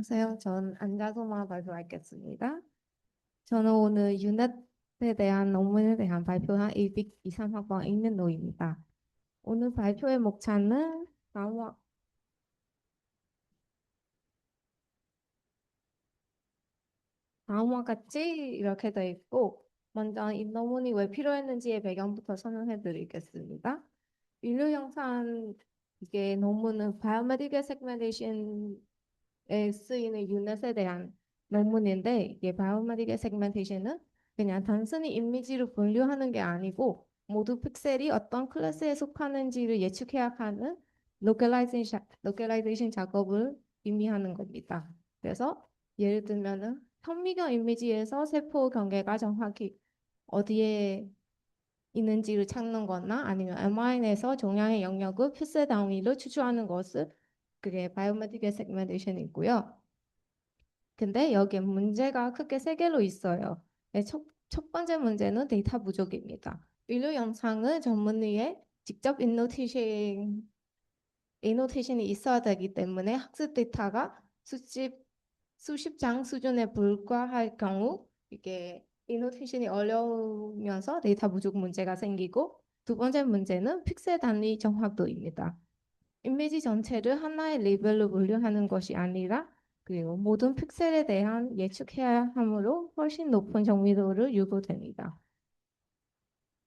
안녕하세요. 전 앉아서만 발표하겠습니다. 저는 오늘 유넷에 대한 논문에 대한 발표한 223학번 읽는 노입니다. 오늘 발표의 목차는 다음과 같이 이렇게 되어 있고, 먼저 이 논문이 왜 필요했는지의 배경부터 설명해 드리겠습니다. 인류 영상 이게 논문은 바이오메디컬 세그멘테이션에 쓰이는 유넷에 대한 논문인데 이게 바이오메디컬 세그멘테이션은 그냥 단순히 이미지를 분류하는 게 아니고 모두 픽셀이 어떤 클래스에 속하는지를 예측해야 하는 로컬라이제이션 작업을 의미하는 겁니다. 그래서 예를 들면은 현미경 이미지에서 세포 경계가 정확히 어디에 있는지를 찾는 거나 아니면 mRNA에서 종양의 영역을 픽셀 단위로 추출하는 것을 그게 바이오메디컬 세그멘테이션이고요. 근데 여기에 문제가 크게 세 개로 있어요. 네, 첫 번째 문제는 데이터 부족입니다. 인류 영상은 전문의의 직접 이노테이션이 있어야 되기 때문에 학습 데이터가 수십 장 수준에 불과할 경우 이게 이노테이션이 어려우면서 데이터 부족 문제가 생기고 두 번째 문제는 픽셀 단위 정확도입니다. 이미지 전체를 하나의 레벨로 분류하는 것이 아니라 그리고 모든 픽셀에 대한 예측해야 하므로 훨씬 높은 정밀도를 요구됩니다.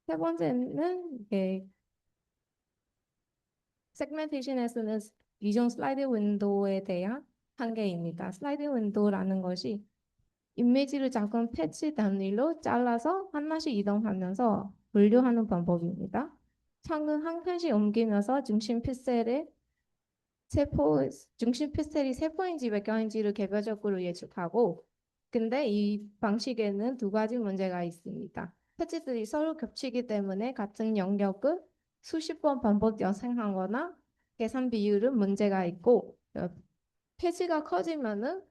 세 번째는 이게 세그멘테이션에서는 이전 슬라이드 윈도우에 대한 한계입니다. 슬라이드 윈도우라는 것이 이미지를 작은 패치 단위로 잘라서 하나씩 이동하면서 분류하는 방법입니다. 창은 한 칸씩 옮기면서 중심 픽셀이 세포인지 외경인지를 개별적으로 예측하고 근데 이 방식에는 두 가지 문제가 있습니다. 패치들이 서로 겹치기 때문에 같은 영역을 수십 번 반복 연상하거나 계산 비율은 문제가 있고 패치가 커지면은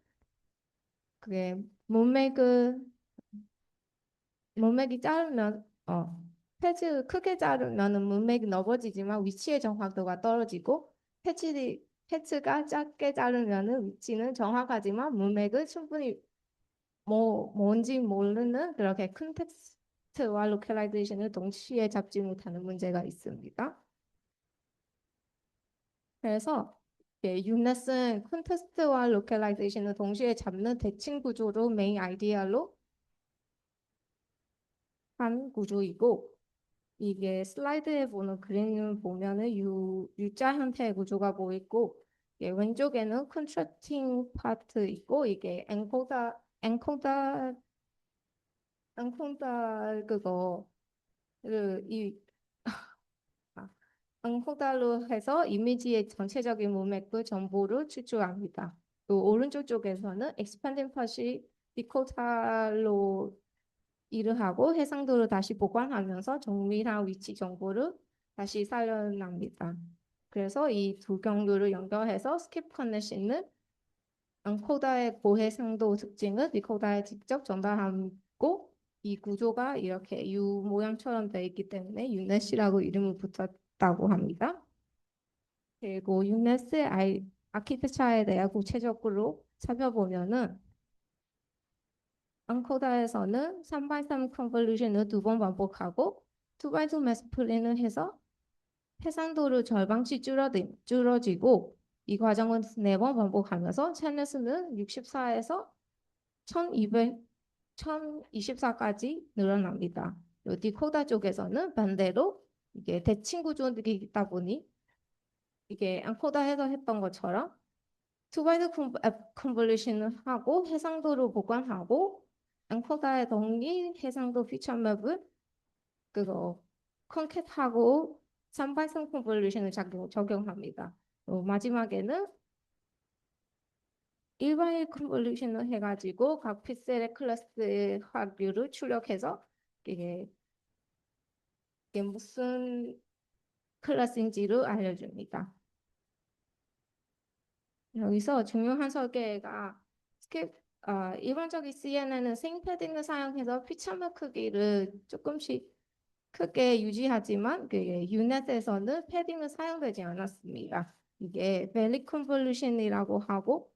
그게 문맥이 짧으면 패치 크게 자르면은 문맥이 넓어지지만 위치의 정확도가 떨어지고 패치가 작게 자르면은 위치는 정확하지만 문맥을 충분히 뭔지 모르는 그렇게 컨텍스트와 로컬라이제이션을 동시에 잡지 못하는 문제가 있습니다. 그래서 유넷은 컨텍스트와 로컬라이제이션을 동시에 잡는 대칭 구조로 메인 아이디어로 한 구조이고 이게 슬라이드에 보는 그림을 보면은 U자 형태의 구조가 보이고 왼쪽에는 컨트랙팅 파트 있고 이게 엔코더 그거를 아, 엔코더로 해서 이미지의 전체적인 문맥과 정보를 추출합니다. 또 오른쪽 쪽에서는 expanding 팟이 디코더로 일을 하고 해상도를 다시 보관하면서 정밀한 위치 정보를 다시 살려납니다. 그래서 이 두 경로를 연결해서 스킵 커넥션은 엔코더의 고해상도 특징을 디코더에 직접 전달하고 이 구조가 이렇게 U 모양처럼 되어 있기 때문에 유넷이라고 이름을 붙였다고 합니다. 그리고 유넷의 아키텍처에 대해 구체적으로 살펴보면은 앙코다에서는 3x3 컨볼루션을 두 번 반복하고 2x2 매스플린을 해서 해상도를 절반씩 줄어지고 이 과정은 네 번 반복하면서 채널 수는 64에서 1024까지 늘어납니다. 디코다 쪽에서는 반대로 이게 대칭 구조들이다 보니 이게 앙코다에서 했던 것처럼 투바이드 컨볼루션을 하고 해상도를 보관하고 앵커다의 동기 해상도 피처 맵을 그거 컨캣하고 삼발성 컨볼루션을 적용합니다. 마지막에는 일반일 컨볼루션을 해가지고 각 픽셀의 클래스 확률을 출력해서 이게, 이게 무슨 클래스인지를 알려줍니다. 여기서 중요한 설계가 일반적인 CNN은 생 패딩을 사용해서 피처물 크기를 조금씩 크게 유지하지만 유넷에서는 패딩은 사용되지 않았습니다. 이게 밸리 컨볼루션이라고 하고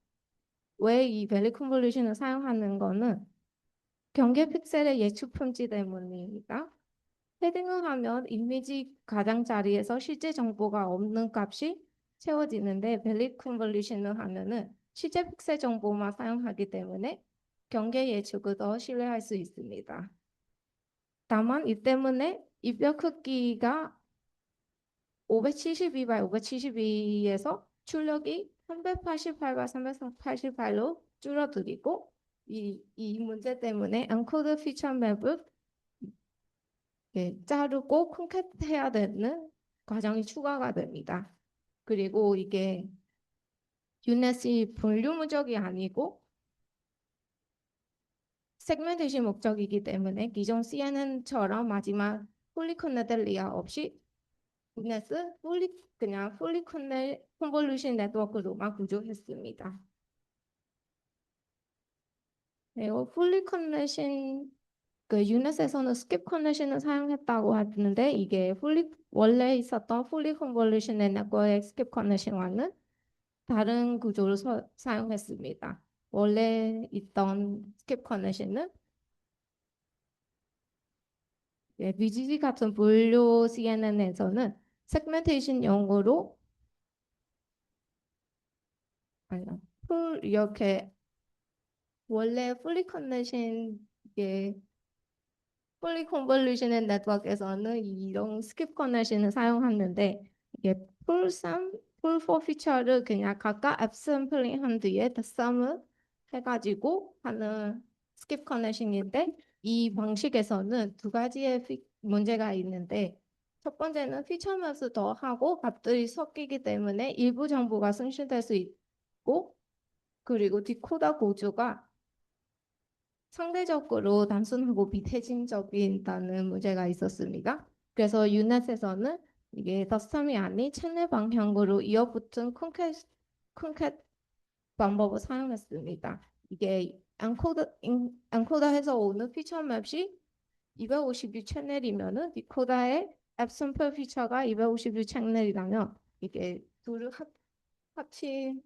왜 이 밸리 컨볼루션을 사용하는 거는 경계 픽셀의 예측 품질 때문입니다. 패딩을 하면 이미지 가장자리에서 실제 정보가 없는 값이 채워지는데 밸리 컨볼루션을 하면은 실제 픽셀 정보만 사용하기 때문에 경계 예측을 더 신뢰할 수 있습니다. 다만 이 때문에 입력 크기가 572 by 572에서 출력이 388 by 388로 줄어들이고 이 문제 때문에 엔코더 피처 맵을 자르고 콘캣해야 되는 과정이 추가가 됩니다. 그리고 이게 유넷이 분류 문적이 아니고 세그멘테이션 목적이기 때문에 기존 CNN처럼 마지막 폴리코네델리아 없이 유넷은 그냥 풀리 컨볼루션 네트워크로만 구조했습니다. 그리고 풀리 컨네션 그 유넷에서는 스킵 컨네션을 사용했다고 하는데 이게 원래 있었던 풀리 컨볼루션 네트워크의 스킵 컨네션과는 다른 구조를 사용했습니다. 원래 있던 스킵 컨네션은 BGG 같은 분류 CNN에서는 세그멘테이션 용어로 아니야, 풀 이렇게 원래 풀리 컨네션 풀리 컨볼루션 네트워크에서는 이런 스킵 컨네션을 사용하는데 이게 풀3, 풀4 피처를 그냥 각각 앱샘플링 한 뒤에 더 썸을 해가지고 하는 스킵 컨네션인데 이 방식에서는 두 가지의 문제가 있는데 첫 번째는 피처면서 더 하고 값들이 섞이기 때문에 일부 정보가 손실될 수 있고 그리고 디코더 구조가 상대적으로 단순하고 비대칭적이다는 문제가 있었습니다. 그래서 유넷에서는 이게 더스텀이 아닌 채널 방향으로 이어붙은 콘캣 방법을 사용했습니다. 이게 엔코더에서 오는 피처 맵이 256 채널이면은 디코더의 앱샘플 피처가 256 채널이라면 이게 둘을 합친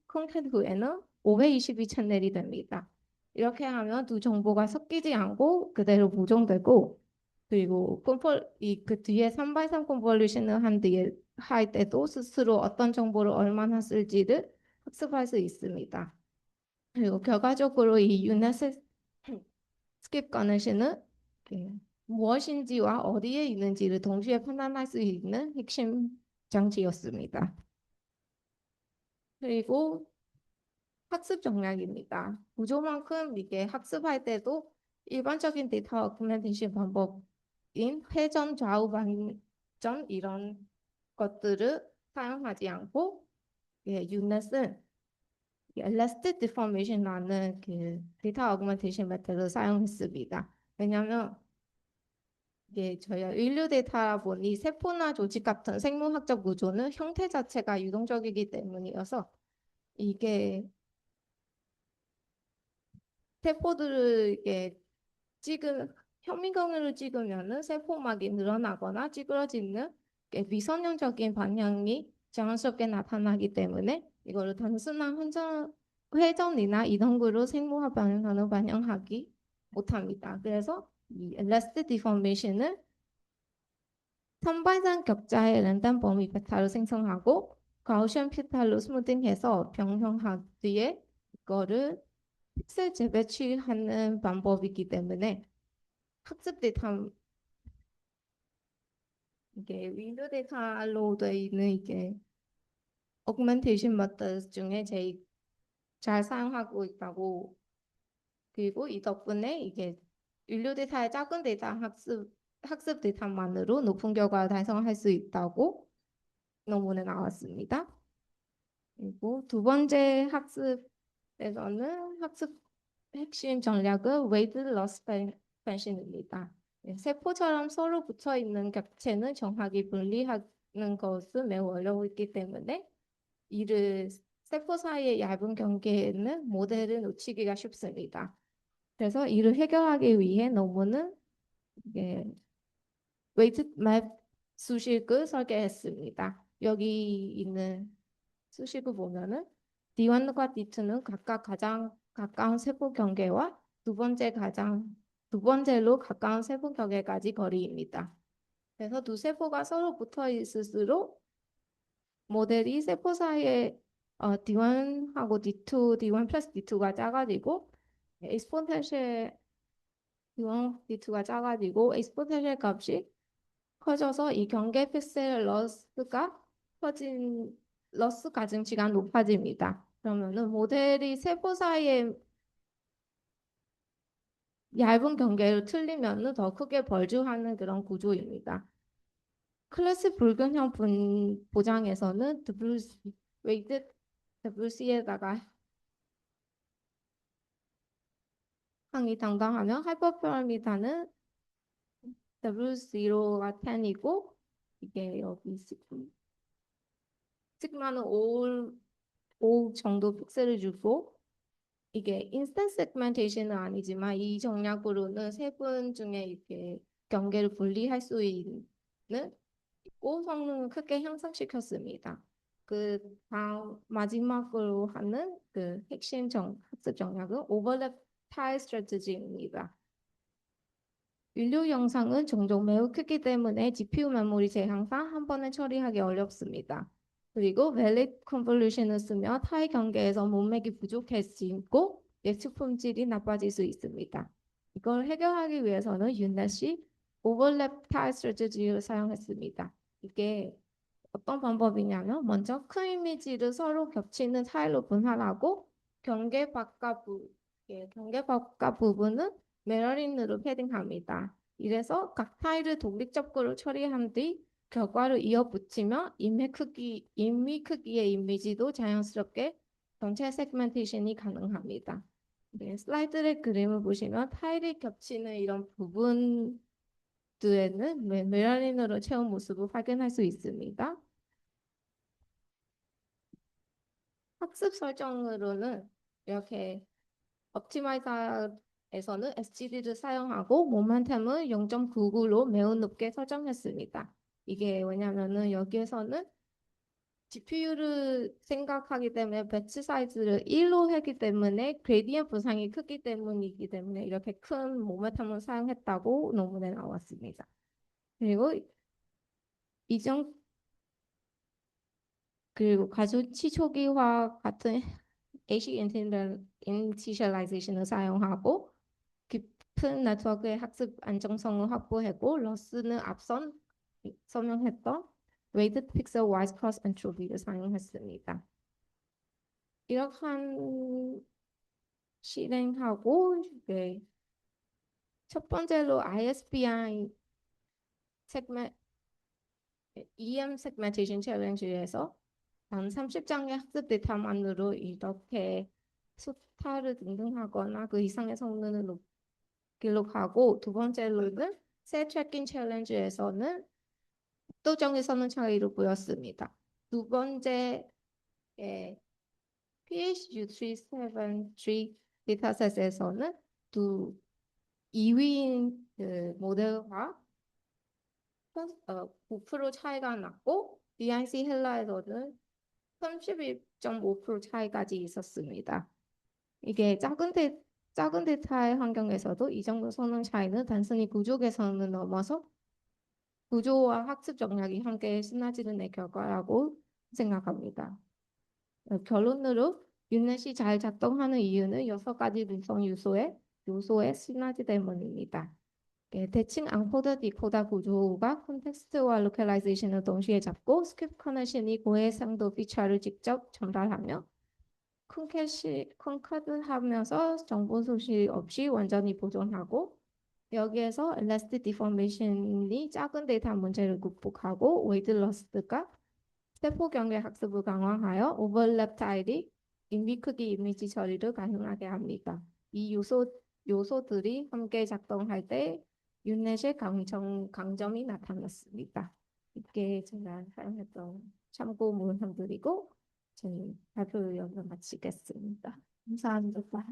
콘텐츠 후에는 522 채널이 됩니다. 이렇게 하면 두 정보가 섞이지 않고 그대로 보존되고 그리고 그 뒤에 3x3 컨볼루션을 한 뒤에 할 때도 스스로 어떤 정보를 얼마나 쓸지를 학습할 수 있습니다. 그리고 결과적으로 이 유닛 스킵 가능시는 무엇인지와 어디에 있는지를 동시에 판단할 수 있는 핵심 장치였습니다. 그리고 학습 전략입니다. 구조만큼 이게 학습할 때도 일반적인 데이터 어그멘테이션 방법인 회전, 좌우 반전 이런 것들을 사용하지 않고 유넷은 Elastic Deformation이라는 그 데이터 어그멘테이션 메터드를 사용했습니다. 왜냐하면 이게 저희가 인류 데이터다 보니 세포나 조직 같은 생물학적 구조는 형태 자체가 유동적이기 때문이어서 이게 세포들을 이렇게 현미경으로 찍으면은 세포막이 늘어나거나 찌그러지는 미선형적인 방향이 자연스럽게 나타나기 때문에 이거를 단순한 회전이나 이동구로 생물학 방향으로 반영하기 못합니다. 그래서 이 엘라스틱 디포메이션은 선발상 격자의 랜덤 범위 베타를 생성하고 가우시안 피탈로 스무딩해서 병행한 뒤에 이거를 픽셀 재배치하는 방법이기 때문에 학습 데이터 이게 윈도우 데이터로 되어 있는 이게 어그멘테이션 메터드 중에 제일 잘 사용하고 있다고 그리고 이 덕분에 이게 인류 데이터의 작은 데이터 학습 데이터만으로 높은 결과를 달성할 수 있다고 논문에 나왔습니다. 그리고 두 번째 학습에서는 학습 핵심 전략은 웨이트 러스 펜션입니다. 세포처럼 서로 붙어 있는 객체는 정확히 분리하는 것은 매우 어려웠기 때문에 이를 세포 사이의 얇은 경계에는 모델을 놓치기가 쉽습니다. 그래서 이를 해결하기 위해 논문은 웨이트 맵 수식을 설계했습니다. 여기 있는 수식을 보면은 D1과 D2는 각각 가장 가까운 세부 경계와 두 번째로 가까운 세부 경계까지 거리입니다. 그래서 두 세포가 서로 붙어 있을수록 모델이 세포 사이에 D1하고 D2, D1 플러스 D2가 작아지고 익스포넨셜 D1, D2가 작아지고 익스포넨셜 값이 커져서 이 경계 픽셀 러스 가중치가 높아집니다. 그러면은 모델이 세포 사이에 얇은 경계로 틀리면은 더 크게 벌주하는 그런 구조입니다. 클래스 불균형 보장에서는 웨이트 WC에다가 항이 당당하면 하이퍼파라미터는 W0가 10이고 이게 여기 시그마는 5 정도 픽셀을 주고 이게 인스턴트 세그멘테이션은 아니지만 이 정략으로는 세 분 중에 이렇게 경계를 분리할 수 있는 성능을 크게 향상시켰습니다. 그 다음 마지막으로 하는 그 핵심 학습 정략은 오버랩 타일 스트래티지입니다. 인류 영상은 종종 매우 크기 때문에 GPU 메모리 제한상 한 번에 처리하기 어렵습니다. 그리고 밸리드 컨볼루션을 쓰며 타일 경계에서 문맥이 부족해지고 예측 품질이 나빠질 수 있습니다. 이걸 해결하기 위해서는 윤넷이 오버랩 타일 스트래티지를 사용했습니다. 이게 어떤 방법이냐면 먼저 큰 이미지를 서로 겹치는 타일로 분할하고 경계 바깥 부분은 메러링으로 패딩합니다. 이래서 각 타일을 독립적으로 처리한 뒤 결과를 이어붙이며 임의 크기의 이미지도 자연스럽게 전체 세그멘테이션이 가능합니다. 네, 슬라이드의 그림을 보시면 타일이 겹치는 이런 부분들에는 메러링으로 채운 모습을 확인할 수 있습니다. 학습 설정으로는 이렇게 옵티마이저에서는 SGD를 사용하고 모멘텀을 0.99로 매우 높게 설정했습니다. 이게 왜냐면은 여기에서는 GPU를 생각하기 때문에 배치 사이즈를 1로 했기 때문에 그레디언트 분산이 크기 때문이기 때문에 이렇게 큰 모멘텀을 사용했다고 논문에 나왔습니다. 그리고 이전 그리고 가중치 초기화 같은 ASIC 인티셜라이제이션을 사용하고 깊은 네트워크의 학습 안정성을 확보하고 러스는 앞선 설명했던 웨이드 픽셀 와이즈 크로스 엔트로피를 사용했습니다. 이렇게 실행하고 네. 첫 번째로 ISBI 세그멘 EM 세그멘테이션 챌린지에서 단 30장의 학습 데이터만으로 이렇게 수타를 등등하거나 그 이상의 성능을 기록하고 두 번째로는 새 트래킹 챌린지에서는 압도적인 성능 차이를 보였습니다. 두 번째 PHU373 데이터셋에서는 2위인 그 모델과 9% 차이가 났고 DIC 헬라에서는 31.5% 차이까지 있었습니다. 이게 작은 데이터의 환경에서도 이 정도 성능 차이는 단순히 구조 개선을 넘어서 구조와 학습 정략이 함께 시너지를 결과라고 생각합니다. 결론으로 유넷이 잘 작동하는 이유는 6가지 분석 요소의 시너지 때문입니다. 대칭 앙코더 디코더 구조가 콘텍스트와 로컬라이제이션을 동시에 잡고 스크립트 커넥션이 고해상도 피처를 직접 전달하며 컨카드하면서 정보 소실 없이 완전히 보존하고 여기에서 엘라스틱 디포메이션이 작은 데이터 문제를 극복하고 웨이드 러스트가 세포 경계 학습을 강화하여 오버랩 타일이 인비 크기 이미지 처리를 가능하게 합니다. 이 요소들이 함께 작동할 때 윤넷의 강점이 나타났습니다. 이게 제가 사용했던 참고 문헌들이고 제 발표 여기서 마치겠습니다. 감사합니다.